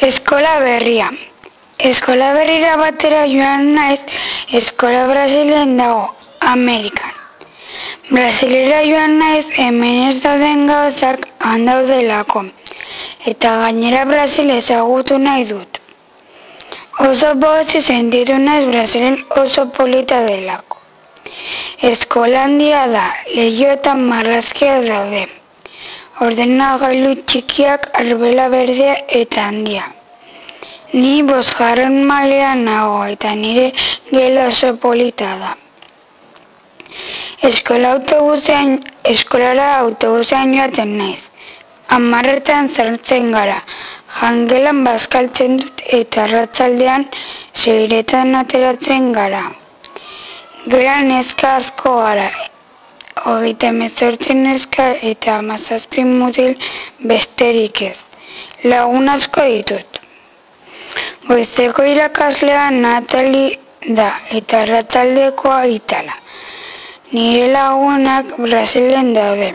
Eskola berria. Eskola berrira batera joan naiz, eskola Brasilen dago, Amerikan. Brasilera joan naiz, hemen ez dauden gauzak han daudelako, eta gainera Brasil ezagutu nahi dut. Oso pozik sentitu naiz Brasilen oso polita delako. Eskola handia da, leiho eta marrazkiak daude. Ordenagailu txikiak, arbela berdea eta handia. Ni 5. mailan nago eta nire gela oso polita da. Eskolara autobusean joaten naiz. 10:00 sartzen gara. Jangelan bazkaltzen dut eta arratsaldean 6:00 ateratzen gara. Gela neska asko gara. 38 neska eta 17 mutil besterik ez. Lagun asko ditut. Goizeko irakaslea Natali da eta arratsaldekoa Itala. Nire lagunak Brasilen daude.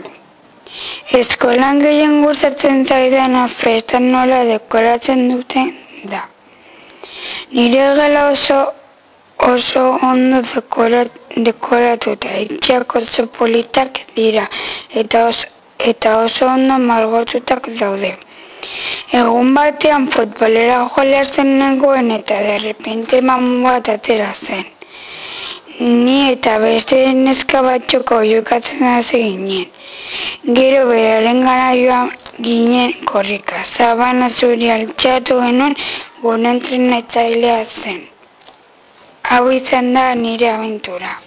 Eskolan gehien gustatzen zaidana festan nola dekoratzen duten da. Nire gela oso ondo dekoratuta, etxeak oso politak dira eta oso ondo margotutak daude. Egun batean futbolera jolasten nengoen eta derrepente mamu bat atera zen. Ni eta beste neska batzuk oihukatzen hasi ginen. Gero beraren gana joan ginen korrika. Zabana zuri altxatu genuen gure entrenatzailea zen. Hau izan da nire abentura.